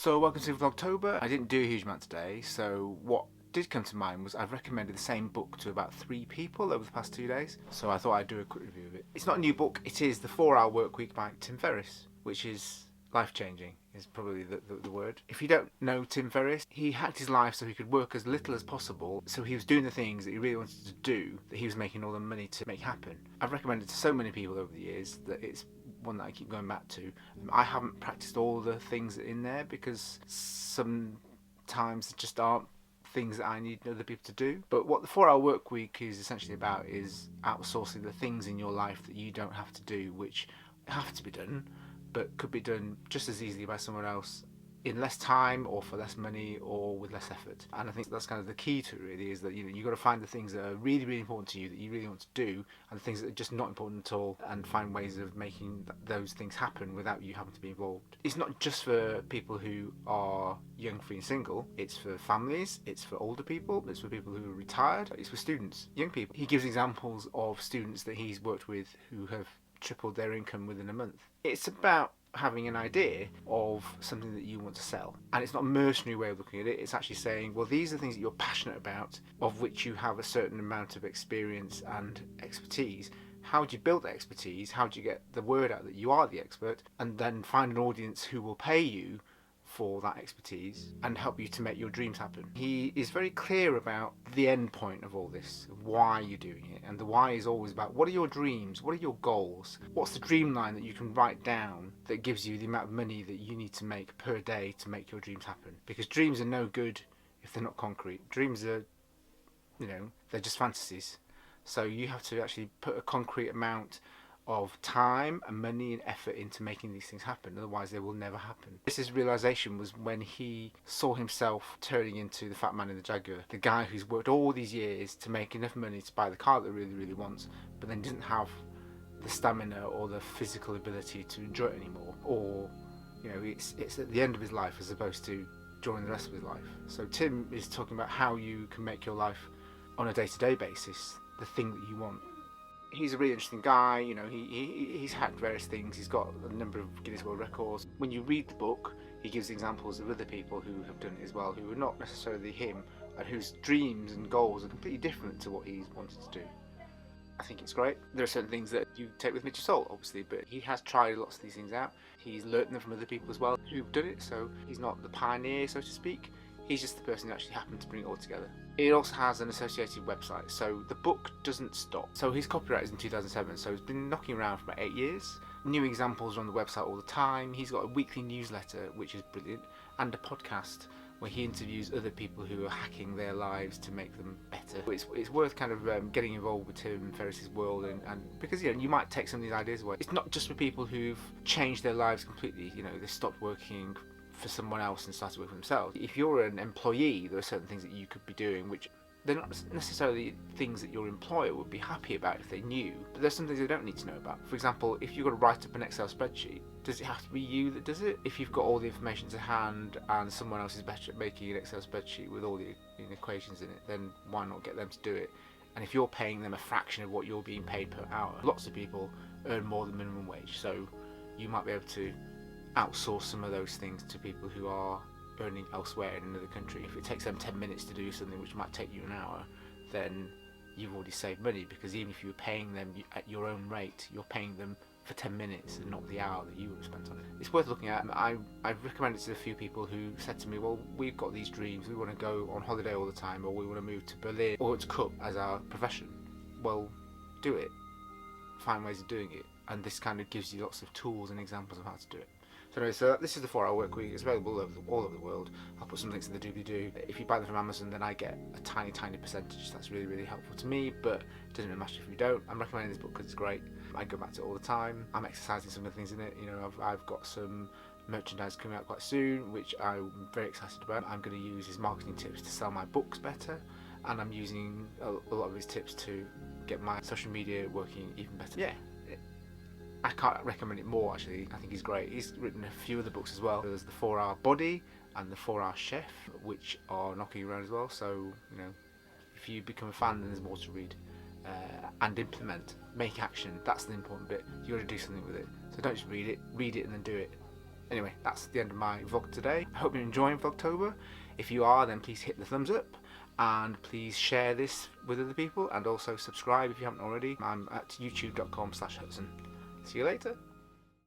So welcome to Vlogtober. I didn't do a huge amount today, so what did come to mind was I've recommended the same book to about 3 people over the past 2 days, so I thought I'd do a quick review of it. It's not a new book, it is The 4-Hour Workweek by Tim Ferriss, which is life-changing, is probably the word. If you don't know Tim Ferriss, he hacked his life so he could work as little as possible, so he was doing the things that he really wanted to do, that he was making all the money to make happen. I've recommended to so many people over the years that it's one that I keep going back to. I haven't practiced all the things in there because sometimes it just aren't things that I need other people to do. But what the 4-Hour Workweek is essentially about is outsourcing the things in your life that you don't have to do, which have to be done, but could be done just as easily by someone else in less time or for less money or with less effort. And I think that's kind of the key to it, really, is that you've got to find the things that are really, really important to you, that you really want to do, and the things that are just not important at all, and find ways of making those things happen without you having to be involved. It's not just for people who are young, free and single. It's for families, it's for older people, it's for people who are retired, it's for students, young people. He gives examples of students that he's worked with who have tripled their income within a month. It's about having an idea of something that you want to sell, and it's not a mercenary way of looking at it. It's actually saying, well, these are things that you're passionate about, of which you have a certain amount of experience and expertise. How do you build that expertise? How do you get the word out that you are the expert, and then find an audience who will pay you for that expertise and help you to make your dreams happen? He is very clear about the end point of all this, why you're doing it, and the why is always about what are your dreams, what are your goals, what's the dream line that you can write down that gives you the amount of money that you need to make per day to make your dreams happen. Because dreams are no good if they're not concrete. Dreams are, they're just fantasies. So you have to actually put a concrete amount of time and money and effort into making these things happen, otherwise they will never happen. His realization was when he saw himself turning into the fat man in the Jaguar, the guy who's worked all these years to make enough money to buy the car that he really, really wants, but then doesn't have the stamina or the physical ability to enjoy it anymore, or it's at the end of his life as opposed to during the rest of his life. So Tim is talking about how you can make your life on a day-to-day basis the thing that you want. He's a really interesting guy. He's hacked various things. He's got a number of Guinness World Records. When you read the book, he gives examples of other people who have done it as well, who are not necessarily him, and whose dreams and goals are completely different to what he's wanted to do. I think it's great. There are certain things that you take with a pinch of salt, obviously, but he has tried lots of these things out. He's learnt them from other people as well who've done it, so he's not the pioneer, so to speak. He's just the person who actually happened to bring it all together. It also has an associated website, so the book doesn't stop. So his copyright is in 2007, so it's been knocking around for about 8 years. New examples are on the website all the time. He's got a weekly newsletter, which is brilliant, and a podcast where he interviews other people who are hacking their lives to make them better. It's worth kind of getting involved with Tim Ferriss's world, and because you might take some of these ideas away. It's not just for people who've changed their lives completely. They stopped working for someone else and started working for themselves. If you're an employee, there are certain things that you could be doing which they're not necessarily things that your employer would be happy about if they knew, but there's some things they don't need to know about. For example, if you've got to write up an Excel spreadsheet, does it have to be you that does it? If you've got all the information to hand and someone else is better at making an Excel spreadsheet with all the equations in it, then why not get them to do it? And if you're paying them a fraction of what you're being paid per hour, lots of people earn more than minimum wage, so you might be able to outsource some of those things to people who are earning elsewhere in another country. If it takes them 10 minutes to do something which might take you an hour, then you've already saved money, because even if you're paying them at your own rate, you're paying them for 10 minutes and not the hour that you would have spent on it. It's worth looking at. I've recommended it to a few people who said to me, well, we've got these dreams, we want to go on holiday all the time, or we want to move to Berlin, or to cook as our profession. Well, do it. Find ways of doing it, and this kind of gives you lots of tools and examples of how to do it. So anyway, so this is the 4-Hour Workweek. It's available all over the world. I'll put some links in the doobly-doo. If you buy them from Amazon, then I get a tiny percentage. That's really, really helpful to me, but it doesn't really matter if you don't. I'm recommending this book because it's great. I go back to it all the time. I'm exercising some of the things in it. I've got some merchandise coming out quite soon, which I'm very excited about. I'm going to use his marketing tips to sell my books better, and I'm using a lot of his tips to get my social media working even better. Yeah. I can't recommend it more, actually. I think he's great. He's written a few other books as well. There's the 4-Hour Body and the 4-Hour Chef, which are knocking around as well. So, if you become a fan, then there's more to read. And implement. Make action. That's the important bit. You've got to do something with it. So don't just read it and then do it. Anyway, that's the end of my vlog today. I hope you're enjoying Vlogtober. If you are, then please hit the thumbs up and please share this with other people, and also subscribe if you haven't already. I'm at youtube.com/Hudson. See you later.